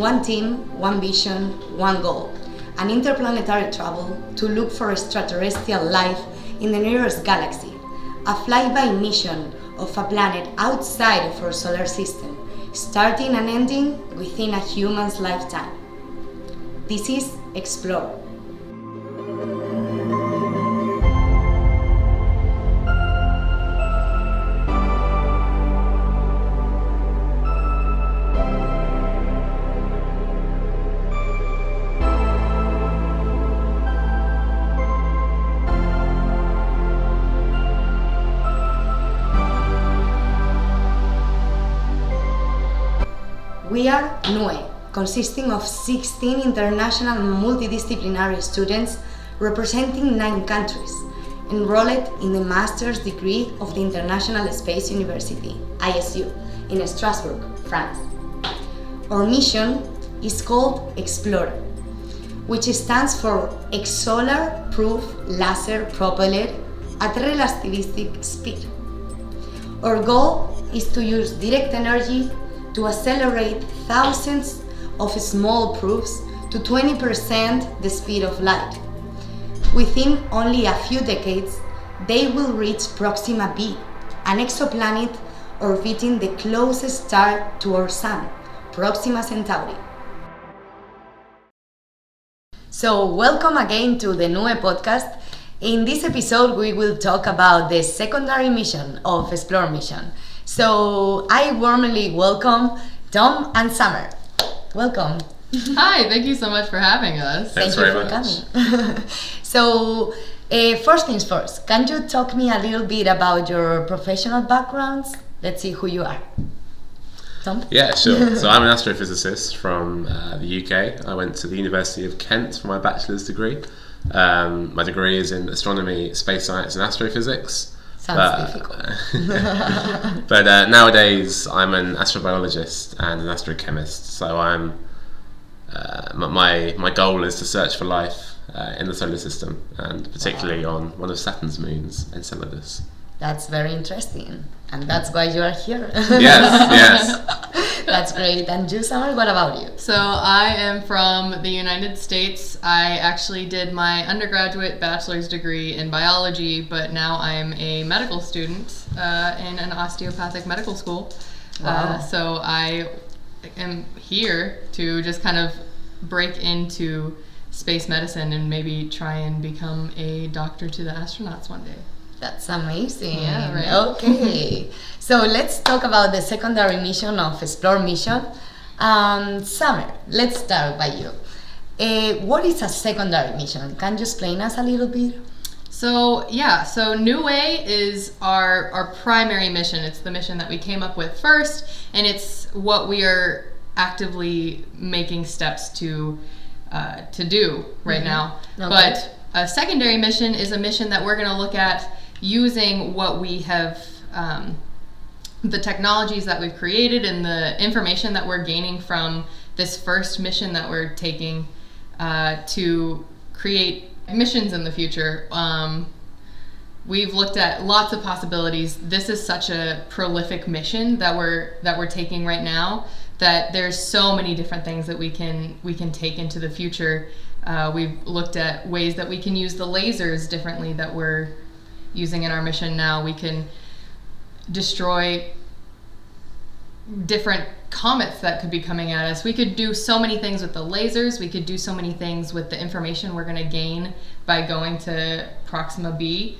one team, one vision, one goal. An interplanetary travel to look for extraterrestrial life in the nearest galaxy. A flyby mission of a planet outside of our solar system, starting and ending within a human's lifetime. This is Explore. We are NUE, consisting of 16 international multidisciplinary students representing 9 countries, enrolled in the master's degree of the International Space University, ISU, in Strasbourg, France. Our mission is called Explore, which stands for Exolar Proof Laser Propelled at Relativistic Speed. Our goal is to use direct energy to accelerate thousands of small proofs to 20% the speed of light. Within only a few decades, they will reach Proxima b, an exoplanet orbiting the closest star to our Sun, Proxima Centauri. So, welcome again to the NUE podcast. In this episode, we will talk about the secondary mission of Explore mission. So I warmly welcome Tom and Summer. Welcome. Hi, thank you so much for having us. Thank you for coming. So first things first, can you talk me a little bit about your professional backgrounds? Let's see who you are. Tom? Yeah, sure. So I'm an astrophysicist from the UK. I went to the University of Kent for my bachelor's degree. My degree is in astronomy, space science and astrophysics. Sounds difficult. But nowadays I'm an astrobiologist and an astrochemist. So I'm my goal is to search for life in the solar system, and particularly on one of Saturn's moons, Enceladus. That's very interesting, and that's why you are here. Yes. That's great. And you, Summer, what about you? So I am from the United States. I actually did my undergraduate bachelor's degree in biology, but now I'm a medical student in an osteopathic medical school. Wow. So I am here to just kind of break into space medicine and maybe try and become a doctor to the astronauts one day. That's amazing. Yeah, right. Okay. So let's talk about the secondary mission of Explore mission. Summer, let's start by you. What is a secondary mission? Can you explain us a little bit? So NUE is our primary mission. It's the mission that we came up with first, and it's what we are actively making steps to do right now. Okay. But a secondary mission is a mission that we're going to look at using what we have, the technologies that we've created and the information that we're gaining from this first mission that we're taking to create missions in the future. We've looked at lots of possibilities. This is such a prolific mission that we're taking right now, that there's so many different things that we can take into the future. We've looked at ways that we can use the lasers differently that we're using in our mission now. We can destroy different comets that could be coming at us. We could do so many things with the lasers. We could do so many things with the information we're going to gain by going to Proxima b,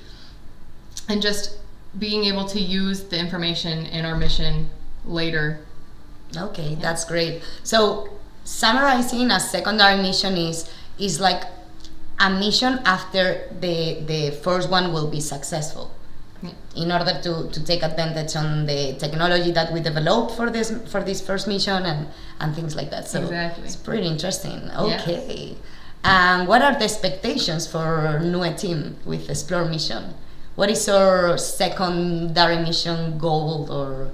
and just being able to use the information in our mission later. Okay, that's great. So summarizing, a secondary mission is like a mission after the first one will be successful, in order to take advantage on the technology that we developed for this first mission and things like that. So exactly. It's pretty interesting. Okay. And what are the expectations for NUE team with Explore mission? What is our secondary mission goal? Or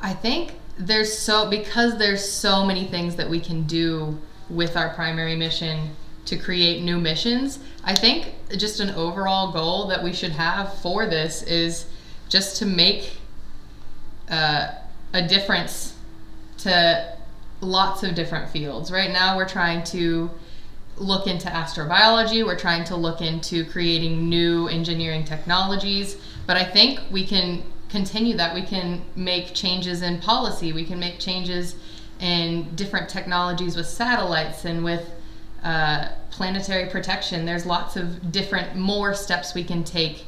I think because there's so many things that we can do with our primary mission to create new missions. I think just an overall goal that we should have for this is just to make a difference to lots of different fields. Right now we're trying to look into astrobiology, we're trying to look into creating new engineering technologies, but I think we can continue that. We can make changes in policy, we can make changes in different technologies with satellites and with planetary protection. There's lots of different more steps we can take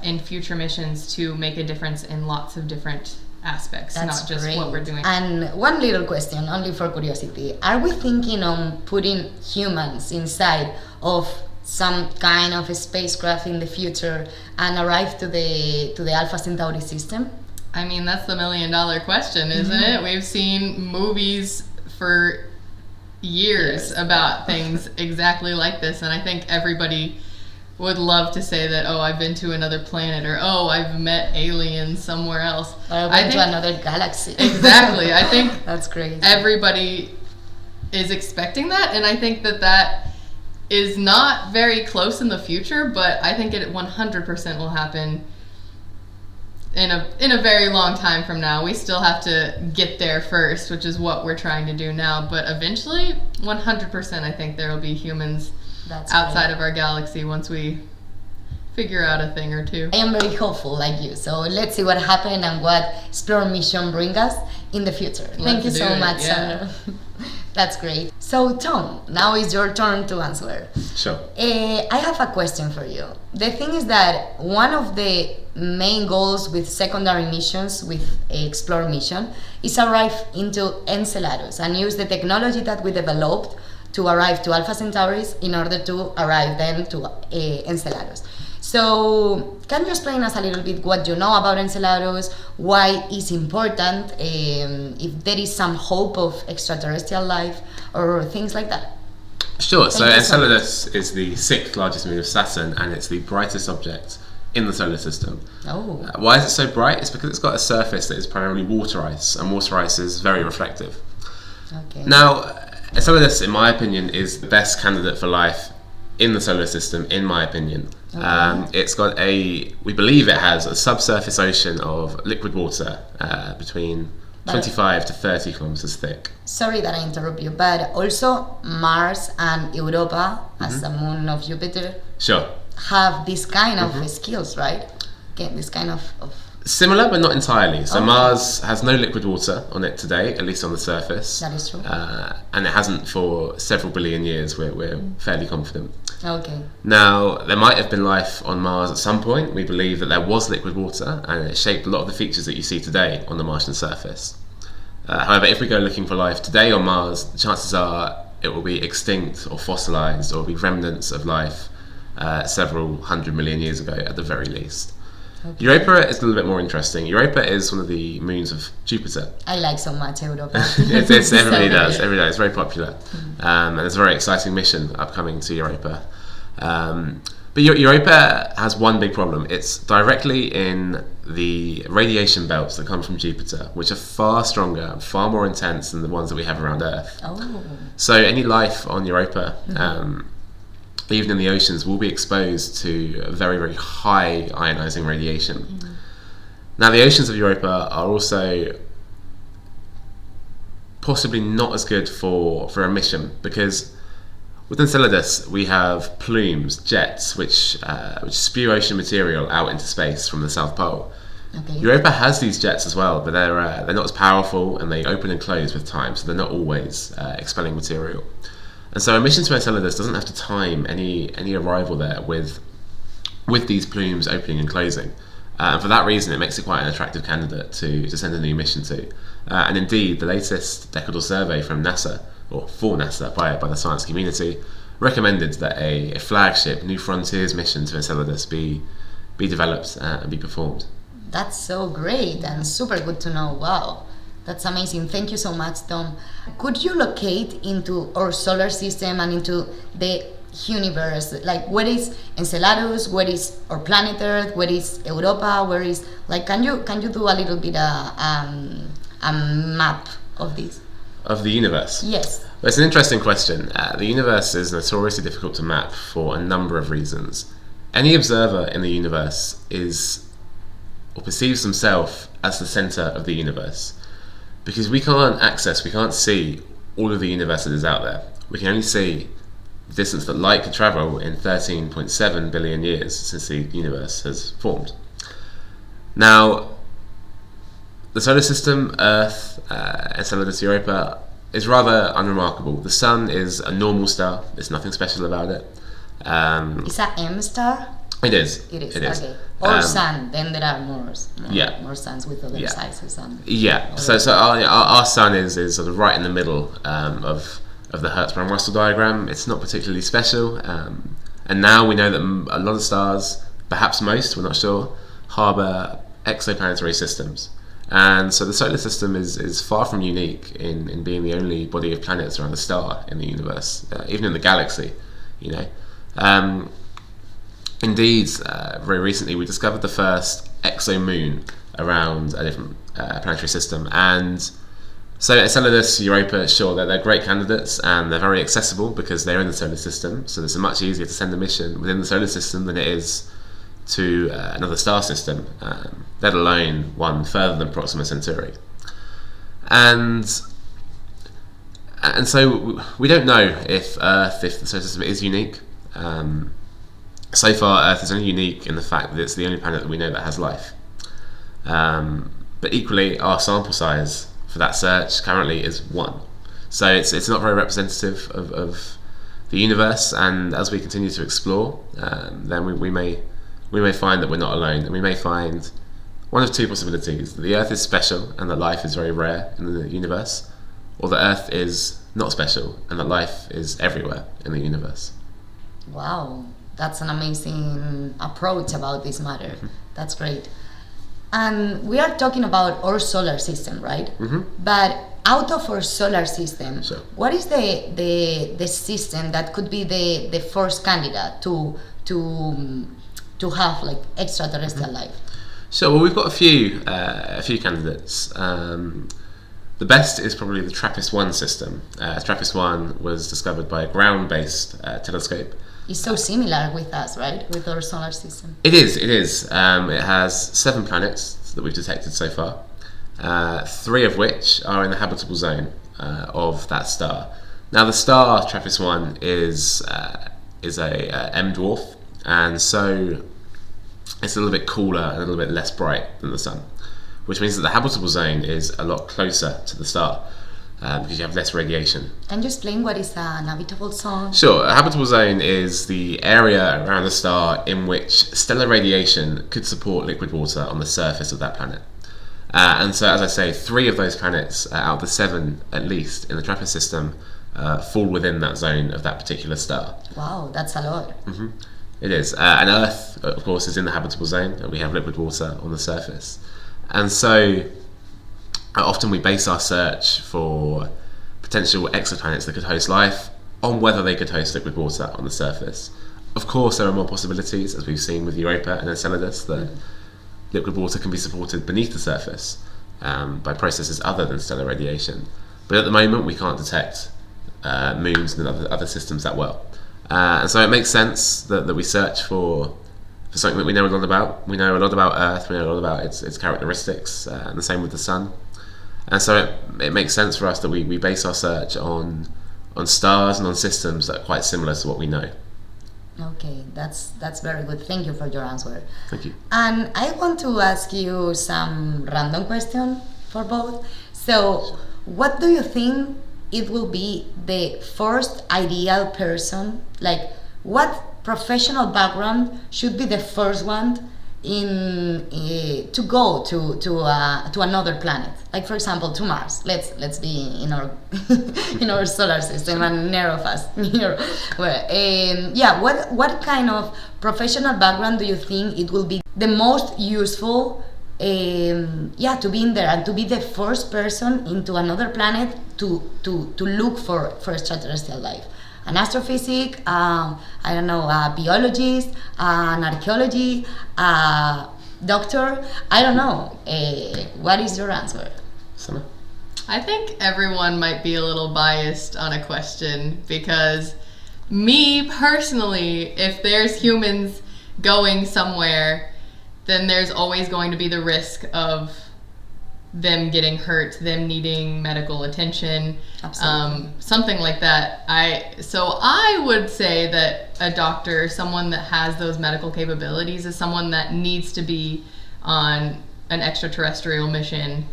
in future missions to make a difference in lots of different aspects, That's not just great. what we're doing. And one little question, only for curiosity. Are we thinking on putting humans inside of some kind of a spacecraft in the future and arrive to the Alpha Centauri system? I mean, that's the $1 million question, isn't it? We've seen movies for years about things exactly like this, and I think everybody would love to say that, oh, I've been to another planet, or oh, I've met aliens somewhere else. Or I've been to another galaxy. Exactly. I think that's crazy. Everybody is expecting that, and I think that is not very close in the future, but I think it 100% will happen in a very long time from now. We still have to get there first, which is what we're trying to do now, but eventually 100% I think there will be humans outside of our galaxy once we figure out a thing or two. I am very hopeful like you, so let's see what happens and what Explore mission brings us in the future. Thank you so much, Sandro. That's great. So Tom, now it's your turn to answer. Sure. I have a question for you. The thing is that one of the main goals with secondary missions, with Explore mission, is arrive into Enceladus and use the technology that we developed to arrive to Alpha Centauris in order to arrive then to Enceladus. So can you explain us a little bit what you know about Enceladus, why it's important, if there is some hope of extraterrestrial life or things like that? Sure. So Enceladus is the 6th largest moon of Saturn, and it's the brightest object in the solar system. Oh. Why is it so bright? It's because it's got a surface that is primarily water ice, and water ice is very reflective. Okay. Now, Enceladus, in my opinion, is the best candidate for life in the solar system, in my opinion. Okay. It's got we believe it has a subsurface ocean of liquid water between 25 to 30 kilometers thick. Sorry that I interrupt you, but also Mars and Europa, as a moon of Jupiter, Sure. have this kind of skills, right? Get this kind of Similar, but not entirely. So Okay. Mars has no liquid water on it today, at least on the surface. That is true. And it hasn't for several billion years, we're fairly confident. Okay. Now, there might have been life on Mars at some point. We believe that there was liquid water, and it shaped a lot of the features that you see today on the Martian surface. However, if we go looking for life today on Mars, the chances are it will be extinct or fossilized, or be remnants of life several 100 million years ago at the very least. Okay. Europa is a little bit more interesting. Europa is one of the moons of Jupiter. I like so much Europa. Everybody does. It's very popular. And there's a very exciting mission upcoming to Europa. But Europa has one big problem. It's directly in the radiation belts that come from Jupiter, which are far stronger, far more intense than the ones that we have around Earth. Oh. So any life on Europa, even in the oceans, will be exposed to very, very high ionizing radiation. Now, the oceans of Europa are also possibly not as good for a mission, because with Enceladus we have plumes, jets, which spew ocean material out into space from the South Pole. Okay. Europa has these jets as well, but they're not as powerful, and they open and close with time, so they're not always expelling material. And so a mission to Enceladus doesn't have to time any arrival there with these plumes opening and closing. And for that reason, it makes it quite an attractive candidate to send a new mission to. And indeed, the latest decadal survey from NASA, or for NASA by the science community, recommended that a flagship New Frontiers mission to Enceladus be developed and be performed. That's so great and super good to know. Wow. That's amazing. Thank you so much, Tom. Could you locate into our solar system and into the universe? Like, where is Enceladus? Where is our planet Earth? Where is Europa? Where is, like, can you do a little bit a map of this? Of the universe? Yes. Well, it's an interesting question. The universe is notoriously difficult to map for a number of reasons. Any observer in the universe is, or perceives himself as the center of the universe, because we can't see all of the universe that is out there. We can only see the distance that light could travel in 13.7 billion years since the universe has formed. Now, the solar system, Earth, Enceladus Europa, is rather unremarkable. The Sun is a normal star. There's nothing special about it. Is that M star? It is. It is. It is. Okay. Or sun. Then there are more Yeah. more suns with other Yeah. sizes. Yeah. So our Sun is sort of right in the middle of the Hertzsprung-Russell diagram. It's not particularly special, and now we know that a lot of stars, perhaps most, we're not sure, harbour exoplanetary systems. And so the solar system is far from unique in being the only body of planets around a star in the universe, even in the galaxy, you know. Indeed, very recently we discovered the first exomoon around a different planetary system, and so Enceladus, Europa, sure, they're great candidates and they're very accessible because they're in the solar system, so it's much easier to send a mission within the solar system than it is to another star system, let alone one further than Proxima Centauri. And so we don't know if the solar system is unique. So far, Earth is only unique in the fact that it's the only planet that we know that has life. But equally, our sample size for that search currently is 1. So it's not very representative of the universe, and as we continue to explore, then we may find that we're not alone, and we may find one of two possibilities: that the Earth is special and that life is very rare in the universe, or that Earth is not special and that life is everywhere in the universe. Wow, that's an amazing approach about this matter. That's great. And we are talking about our solar system, right? But out of our solar system, Sure. what is the system that could be the first candidate to have like extraterrestrial life? So, well, we've got a few candidates. The best is probably the TRAPPIST-1 system. TRAPPIST-1 was discovered by a ground-based telescope. It's so similar with us, right? With our solar system. It is. It has 7 planets that we've detected so far, 3 of which are in the habitable zone of that star. Now, the star TRAPPIST-1 is a M dwarf, and so it's a little bit cooler and a little bit less bright than the Sun, which means that the habitable zone is a lot closer to the star because you have less radiation. Can you explain what is an habitable zone? Sure, a habitable zone is the area around the star in which stellar radiation could support liquid water on the surface of that planet. And so, as I say, 3 of those planets out of the 7, at least, in the TRAPPIST system fall within that zone of that particular star. Wow, that's a lot. It is. And Earth, of course, is in the habitable zone, and we have liquid water on the surface. And so often we base our search for potential exoplanets that could host life on whether they could host liquid water on the surface. Of course, there are more possibilities, as we've seen with Europa and Enceladus, that liquid water can be supported beneath the surface by processes other than stellar radiation. But at the moment, we can't detect moons and other systems that well. And so it makes sense that we search for something that we know a lot about. We know a lot about Earth, we know a lot about its characteristics, and the same with the Sun. And so it makes sense for us that we base our search on stars and on systems that are quite similar to what we know. Okay, that's very good. Thank you for your answer. Thank you. And I want to ask you some random question for both. So, what do you think it will be the first ideal person? Like, what professional background should be the first one to go to another planet? Like, for example, to Mars. Let's be in our in our solar system and narrow fast here. Well, what kind of professional background do you think it will be the most useful? To be in there and to be the first person into another planet to look for extraterrestrial life. An astrophysic, I don't know, a biologist, an archaeology, a doctor, I don't know. What is your answer? Sana? I think everyone might be a little biased on a question because me personally, if there's humans going somewhere, then there's always going to be the risk of them getting hurt, them needing medical attention, Absolutely. something like that. I would say that a doctor, someone that has those medical capabilities, is someone that needs to be on an extraterrestrial mission,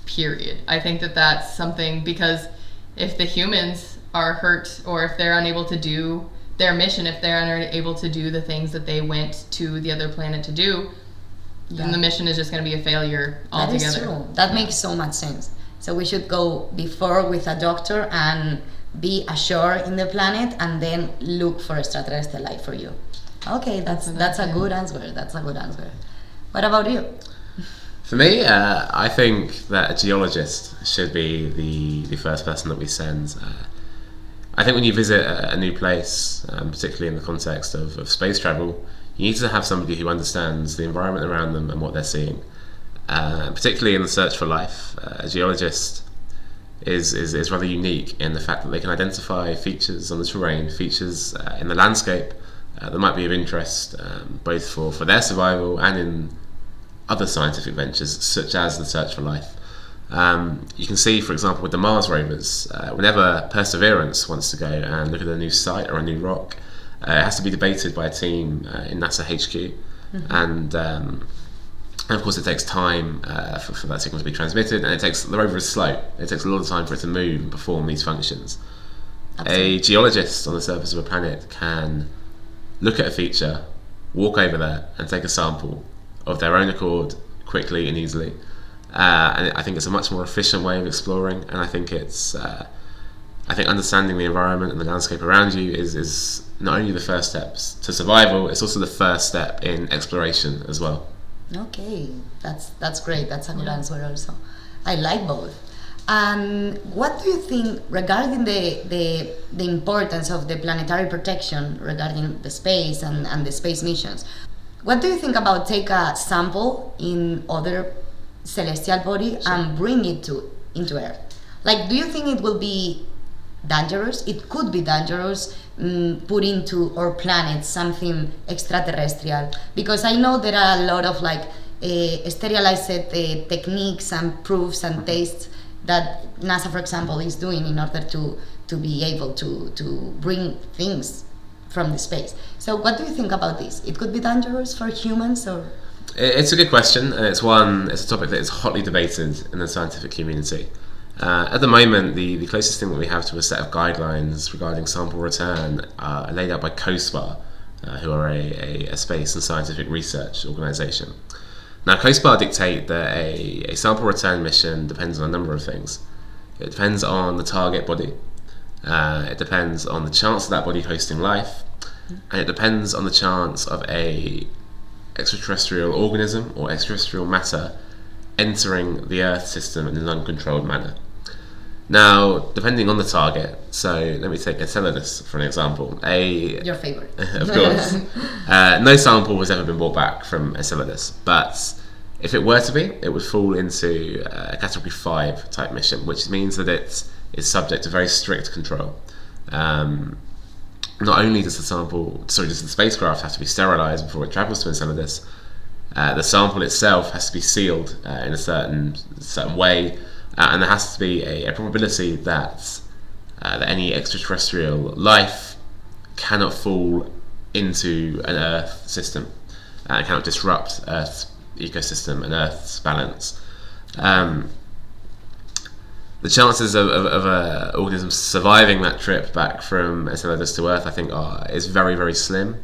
period. I think that that's something, because if the humans are hurt, or if they're unable to do their mission, if they're unable to do the things that they went to the other planet to do, then the mission is just going to be a failure altogether. That is true. That makes so much sense. So we should go before with a doctor and be assured in the planet, and then look for extraterrestrial life for you. Okay, that's a good answer. That's a good answer. What about you? For me, I think that a geologist should be the first person that we send. I think when you visit a new place, particularly in the context of space travel, you need to have somebody who understands the environment around them and what they're seeing. Particularly in the search for life, a geologist is rather unique in the fact that they can identify features on the terrain, features in the landscape that might be of interest, both for their survival and in other scientific ventures, such as the search for life. You can see, for example, with the Mars rovers, whenever Perseverance wants to go and look at a new site or a new rock, it has to be debated by a team in NASA HQ, and of course it takes time for that signal to be transmitted, and the rover is slow. It takes a lot of time for it to move and perform these functions. Absolutely. A geologist on the surface of a planet can look at a feature, walk over there, and take a sample of their own accord, quickly and easily. And I think it's a much more efficient way of exploring, and I think understanding the environment and the landscape around you is not only the first steps to survival, it's also the first step in exploration as well. Okay, that's great. That's a good answer also. I like both. And what do you think regarding the importance of the planetary protection regarding the space and the space missions? What do you think about take a sample in other celestial body and bring it into Earth? Like, do you think it will be dangerous? It could be dangerous, put into our planet something extraterrestrial, because I know there are a lot of sterilized techniques and proofs and tests that NASA, for example, is doing in order to be able to bring things from the space. So what do you think about this? It could be dangerous for humans, or? It's a good question, and it's a topic that is hotly debated in the scientific community. At the moment, the closest thing that we have to a set of guidelines regarding sample return are laid out by COSPAR, who are a space and scientific research organisation. Now, COSPAR dictate that a sample return mission depends on a number of things. It depends on the target body, it depends on the chance of that body hosting life, and it depends on the chance of a extraterrestrial organism or extraterrestrial matter entering the Earth system in an uncontrolled manner. Now, depending on the target, so let me take Enceladus for an example. Your favorite. Of course. No sample has ever been brought back from Enceladus, but if it were to be, it would fall into a Category 5 type mission, which means that it is subject to very strict control. Not only does the spacecraft have to be sterilized before it travels to Enceladus, the sample itself has to be sealed in a certain way, and there has to be a probability that any extraterrestrial life cannot fall into an Earth system, and cannot disrupt Earth's ecosystem and Earth's balance. The chances of an organism surviving that trip back from Enceladus to Earth, I think, is very, very slim.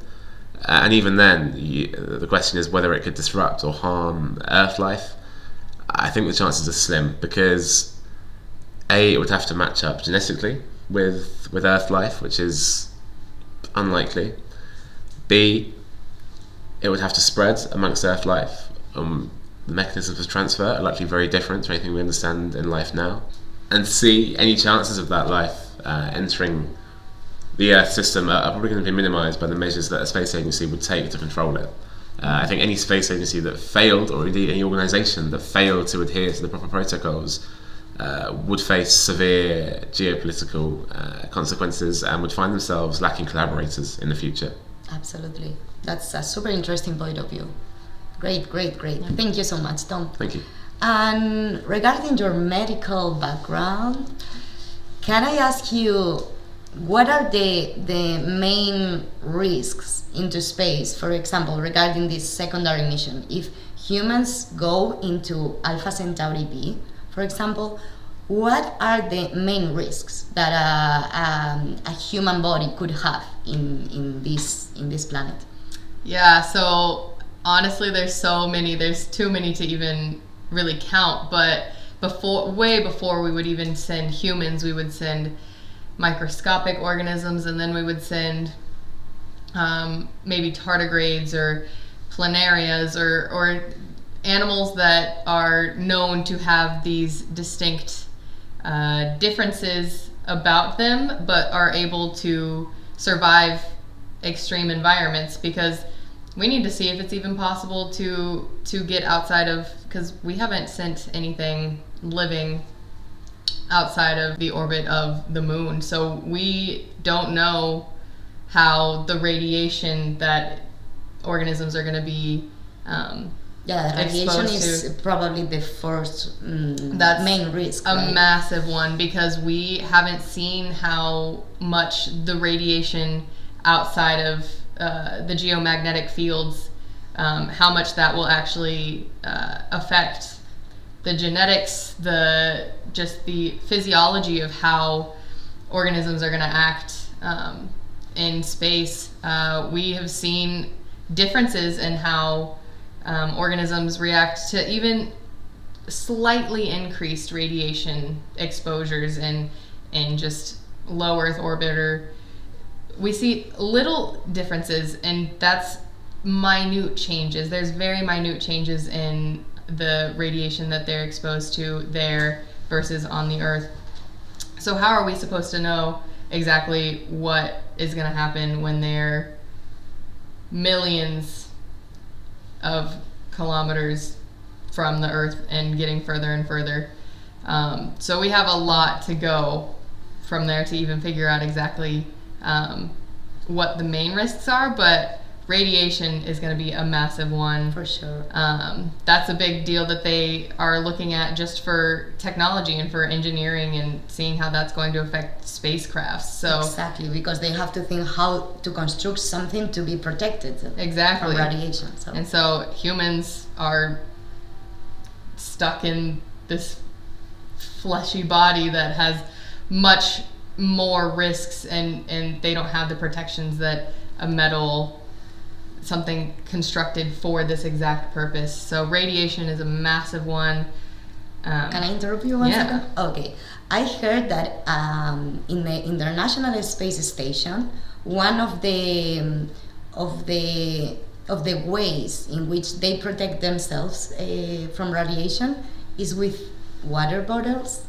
And even then, the question is whether it could disrupt or harm Earth life. I think the chances are slim, because A, it would have to match up genetically with Earth life, which is unlikely. B, it would have to spread amongst Earth life. The mechanisms of transfer are likely very different to anything we understand in life now. And C, any chances of that life entering the Earth system are probably going to be minimised by the measures that a space agency would take to control it. I think any space agency that failed, or indeed any organisation that failed to adhere to the proper protocols, would face severe geopolitical consequences and would find themselves lacking collaborators in the future. Absolutely. That's a super interesting point of view. Great. Thank you so much, Tom. Thank you. And regarding your medical background, can I ask you, what are the main risks into space, for example, regarding this secondary mission? If humans go into Alpha Centauri B, for example, what are the main risks that a human body could have in this planet? Yeah, so honestly, there's so many. There's too many to even really count. But way before we would even send humans, we would send microscopic organisms, and then we would send maybe tardigrades or planarias or animals that are known to have these distinct differences about them, but are able to survive extreme environments, because we need to see if it's even possible to get outside of, because we haven't sent anything living outside of the orbit of the moon, so we don't know how the radiation that organisms are going to be radiation is probably the first main risk. A massive one, because we haven't seen how much the radiation outside of the geomagnetic fields, how much that will actually affect the genetics, the physiology of how organisms are going to act in space. We have seen differences in how organisms react to even slightly increased radiation exposures in just low Earth orbit, or we see little differences, and that's minute changes. There's very minute changes in the radiation that they're exposed to there versus on the Earth. So how are we supposed to know exactly what is going to happen when they're millions of kilometers from the Earth and getting further and further? So we have a lot to go from there to even figure out exactly what the main risks are, but radiation is going to be a massive one. For sure. That's a big deal that they are looking at just for technology and for engineering, and seeing how that's going to affect spacecrafts. So exactly, because they have to think how to construct something to be protected exactly from radiation. And so humans are stuck in this fleshy body that has much more risks, and they don't have the protections that a metal, something constructed for this exact purpose. So radiation is a massive one. Can I interrupt you one second? Okay. I heard that in the International Space Station, one of the ways in which they protect themselves from radiation is with water bottles.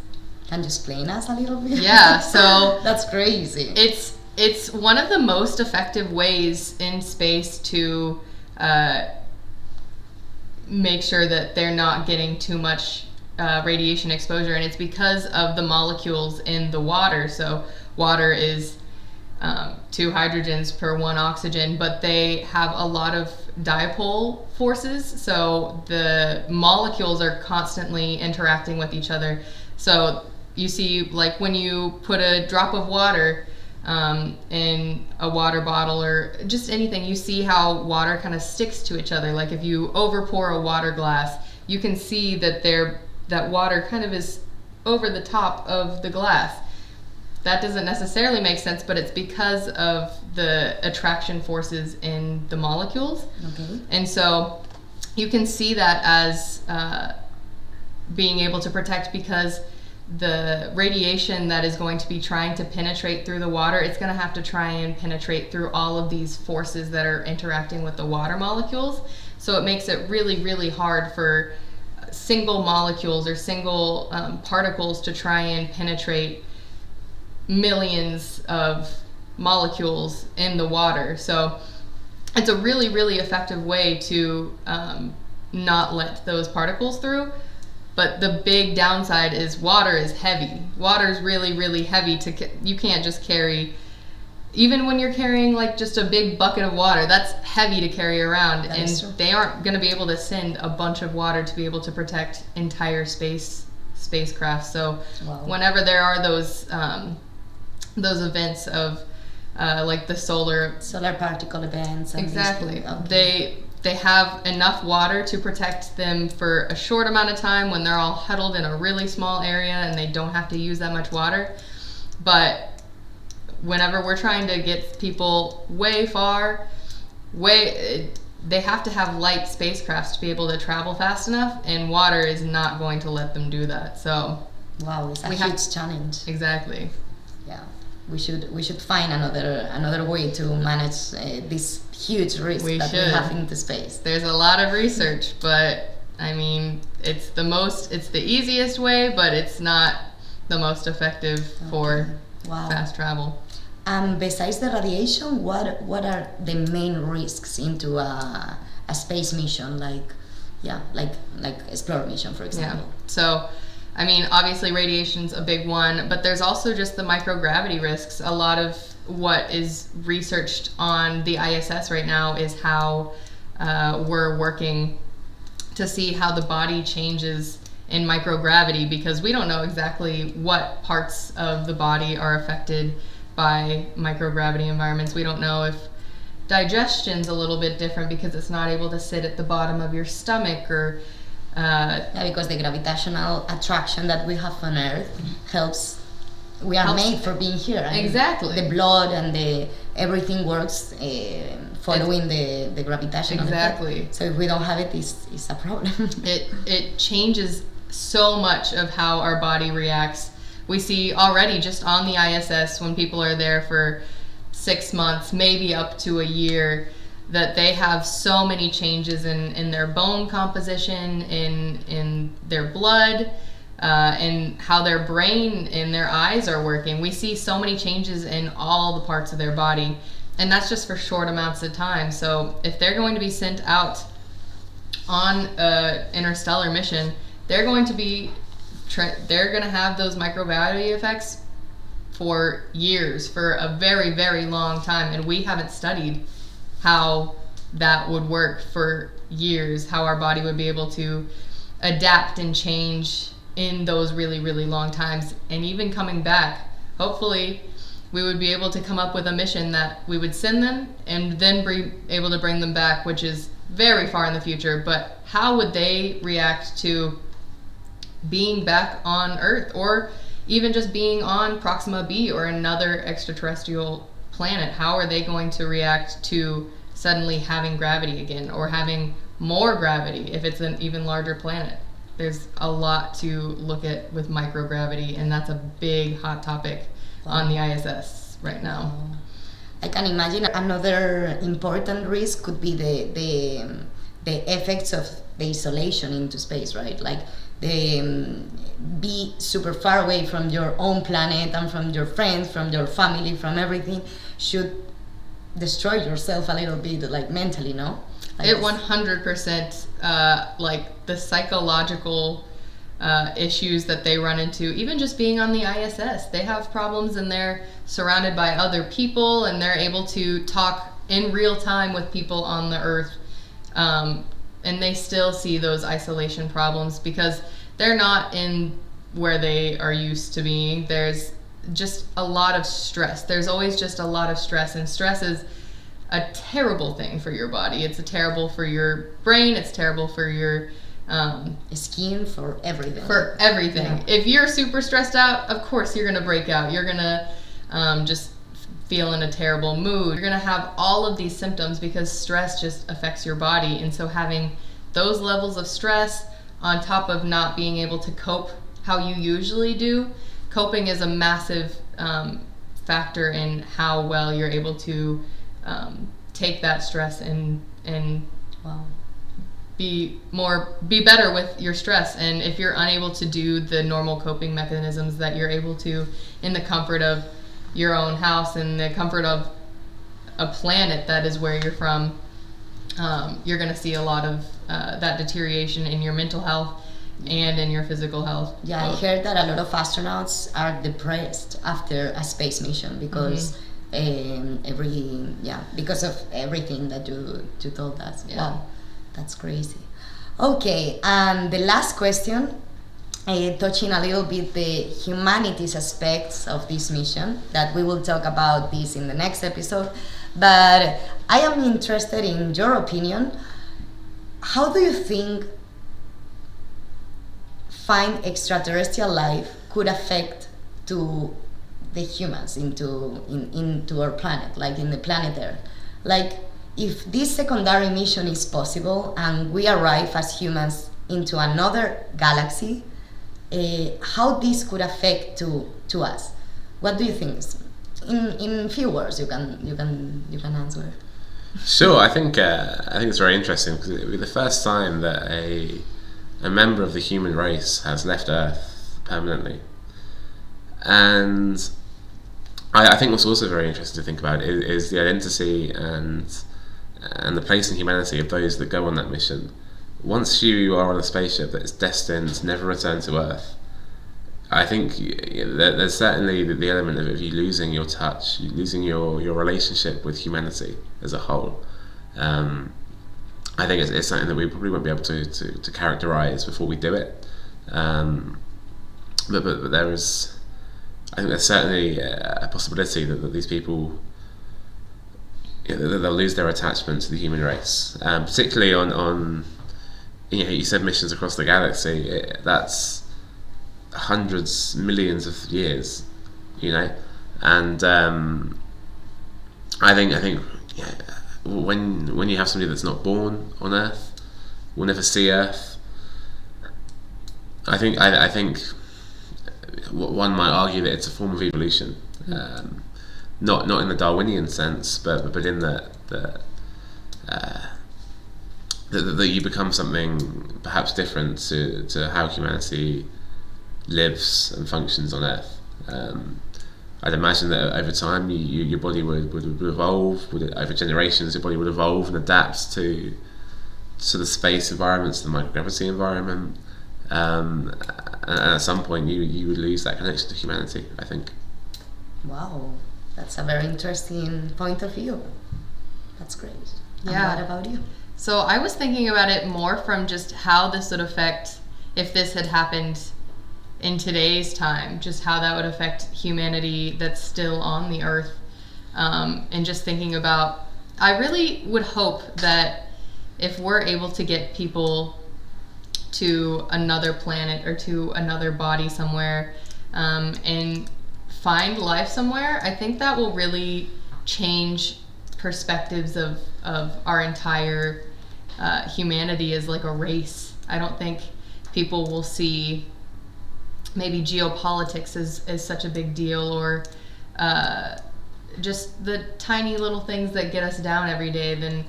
Can you explain us a little bit? Yeah, so that's crazy. It's one of the most effective ways in space to make sure that they're not getting too much radiation exposure, and it's because of the molecules in the water. So water is 2 hydrogens per 1 oxygen, but they have a lot of dipole forces, so the molecules are constantly interacting with each other. So you see, like when you put a drop of water in a water bottle or just anything, you see how water kind of sticks to each other. Like if you overpour a water glass, you can see that that water kind of is over the top of the glass. That doesn't necessarily make sense, but it's because of the attraction forces in the molecules. Okay. And so you can see that as being able to protect, because the radiation that is going to be trying to penetrate through the water, it's going to have to try and penetrate through all of these forces that are interacting with the water molecules. So it makes it really, really hard for single molecules or single particles to try and penetrate millions of molecules in the water. So it's a really, really effective way to not let those particles through. But the big downside is water is heavy. Water is really, really heavy. You can't just carry even when you're carrying like just a big bucket of water, that's heavy to carry around, and they aren't going to be able to send a bunch of water to be able to protect entire spacecraft. So whenever there are those events of like the solar particle events, and exactly, they have enough water to protect them for a short amount of time when they're all huddled in a really small area and they don't have to use that much water. But whenever we're trying to get people way far, they have to have light spacecrafts to be able to travel fast enough, and water is not going to let them do that. So it's a huge challenge. Exactly. Yeah. We should find another way to manage this huge risk we have into space. There's a lot of research, but I mean, it's the easiest way, but it's not the most effective for fast travel. Besides the radiation, what are the main risks into a space mission, like Explorer mission, for example? Yeah. So, I mean, obviously radiation's a big one, but there's also just the microgravity risks. A lot of what is researched on the ISS right now is how we're working to see how the body changes in microgravity, because we don't know exactly what parts of the body are affected by microgravity environments. We don't know if digestion's a little bit different because it's not able to sit at the bottom of your stomach, or because the gravitational attraction that we have on Earth helps. We are made for being here. Exactly. The blood and everything works following the gravitational exactly effect. So if we don't have it, it's a problem. It changes so much of how our body reacts. We see already just on the ISS, when people are there for 6 months, maybe up to a year, that they have so many changes in their bone composition, in their blood, and how their brain and their eyes are working. We see so many changes in all the parts of their body, and that's just for short amounts of time. So if they're going to be sent out on an interstellar mission, they're going to have those microgravity effects for years, for a very, very long time, and we haven't studied how that would work for years, how our body would be able to adapt and change in those really, really long times. And even coming back, hopefully we would be able to come up with a mission that we would send them and then be able to bring them back, which is very far in the future. But how would they react to being back on Earth, or even just being on Proxima B or another extraterrestrial planet? How are they going to react to suddenly having gravity again, or having more gravity if it's an even larger planet? There's a lot to look at with microgravity, and that's a big hot topic on the ISS right now. I can imagine another important risk could be the effects of the isolation into space, right? Like be super far away from your own planet and from your friends, from your family, from everything, should destroy yourself a little bit, like mentally, no? Like it 100%, like the psychological issues that they run into, even just being on the ISS. They have problems, and they're surrounded by other people, and they're able to talk in real time with people on the Earth, and they still see those isolation problems because they're not in where they are used to being. There's just a lot of stress. There's always just a lot of stress, and stress is a terrible thing for your body. It's terrible for your brain. It's terrible for your skin, for everything. For everything. Yeah. If you're super stressed out, of course you're gonna break out. You're gonna just feel in a terrible mood. You're gonna have all of these symptoms because stress just affects your body. And so having those levels of stress on top of not being able to cope how you usually do, coping is a massive factor in how well you're able to take that stress and be better with your stress. And if you're unable to do the normal coping mechanisms that you're able to in the comfort of your own house and the comfort of a planet that is where you're from, you're going to see a lot of that deterioration in your mental health and in your physical health. Yeah, I heard that a lot of astronauts are depressed after a space mission because because of everything that you told us. Yeah. Wow, that's crazy. Okay, and the last question, touching a little bit the humanities aspects of this mission, that we will talk about this in the next episode, but I am interested in your opinion. How do you think find extraterrestrial life could affect to the humans into our planet, like in the planet Earth? Like, if this secondary mission is possible and we arrive as humans into another galaxy, how this could affect to us? What do you think? In few words, you can answer. Sure, I think it's very interesting because it will be the first time that a member of the human race has left Earth permanently, and I think what's also very interesting to think about is the identity and the place in humanity of those that go on that mission. Once you are on a spaceship that is destined to never return to Earth, I think there's certainly the element of you losing your touch, losing your relationship with humanity as a whole. I think it's something that we probably won't be able to characterize before we do it. But there is, I think there's certainly a possibility that these people, that they'll lose their attachment to the human race, particularly on you said missions across the galaxy. That's hundreds, millions of years, and I think when you have somebody that's not born on Earth, will never see Earth. I think one might argue that it's a form of evolution, not in the Darwinian sense, but in that you become something perhaps different to how humanity lives and functions on Earth. I'd imagine that over time your body would evolve, over generations your body would evolve and adapt to the space environments, the microgravity environment, and at some point you would lose that connection to humanity, I think. Wow, that's a very interesting point of view. That's great. Yeah. And what about you? So I was thinking about it more from just how this would affect, if this had happened in today's time, just how that would affect humanity that's still on the Earth. And just thinking about, I really would hope that if we're able to get people to another planet or to another body somewhere, and find life somewhere, I think that will really change perspectives of our entire humanity as like a race. I don't think people will see maybe geopolitics as such a big deal, or just the tiny little things that get us down every day. Then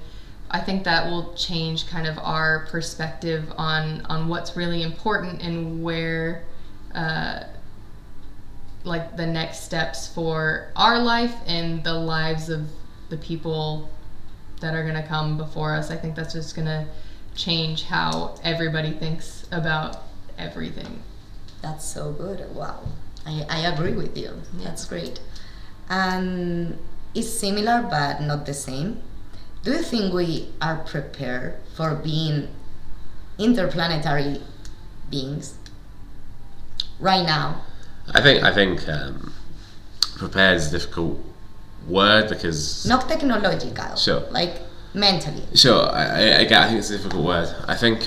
I think that will change kind of our perspective on what's really important and where like the next steps for our life and the lives of the people that are going to come before us. I think that's just going to change how everybody thinks about everything. That's so good. Wow, I agree with you. Yeah. That's great. And it's similar but not the same. Do you think we are prepared for being interplanetary beings right now? I think prepared is a difficult word because Not technological. Sure. Like mentally. Sure, I think it's a difficult word. I think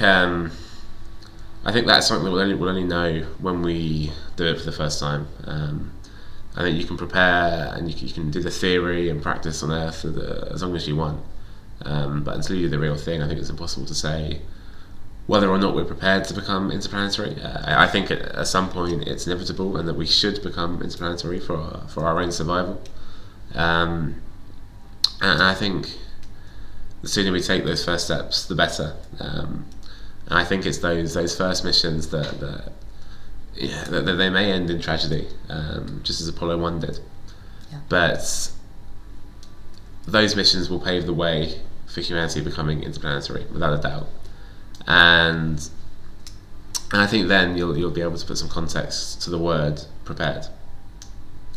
that's something that we'll only know when we do it for the first time. I think you can prepare and you can do the theory and practice on Earth as long as you want. But until you do the real thing, I think it's impossible to say whether or not we're prepared to become interplanetary. I think at some point it's inevitable and that we should become interplanetary for our own survival. And I think the sooner we take those first steps, the better. And I think it's those first missions that they may end in tragedy, just as Apollo 1 did. Yeah. But those missions will pave the way for humanity becoming interplanetary, without a doubt. And I think then you'll be able to put some context to the word prepared.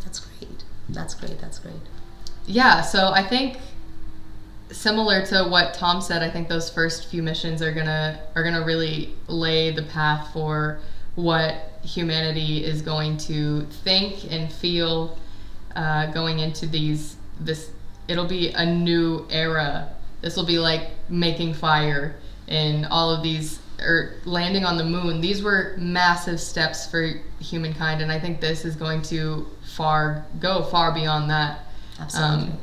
That's great. That's great. yeah, so I think similar to what Tom said, I think those first few missions are gonna really lay the path for what humanity is going to think and feel going into this. It'll be a new era. This will be like making fire and all of these, or landing on the moon. These were massive steps for humankind, and I think this is going to go far beyond that. Absolutely.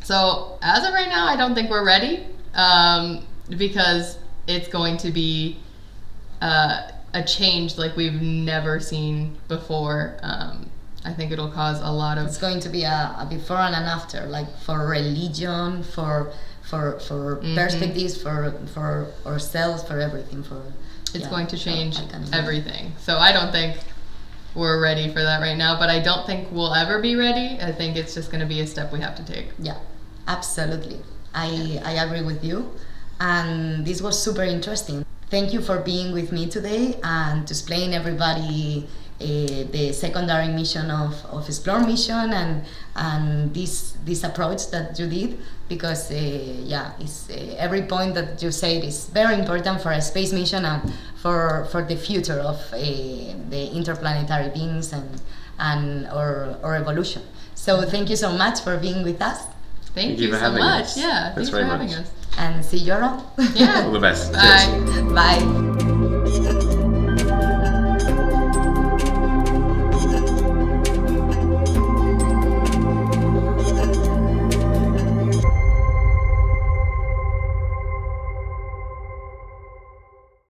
So as of right now, I don't think we're ready, because it's going to be a change like we've never seen before. I think it'll cause a lot of. It's going to be a before and an after, like for religion, for perspectives, for ourselves, for everything. It's going to change I can imagine. everything. So I don't think we're ready for that right now, but I don't think we'll ever be ready. I think it's just going to be a step we have to take. Yeah, absolutely. I agree with you. And this was super interesting. Thank you for being with me today and to explain everybody the secondary mission of Explore mission and this approach that you did, because it's every point that you said is very important for a space mission and for the future of the interplanetary beings and our evolution. So thank you so much for being with us. Thank you you for so having much. us. Yeah, Thanks thanks for very having much. us. And see you around. Yeah. All the best. Bye. Cheers. Bye.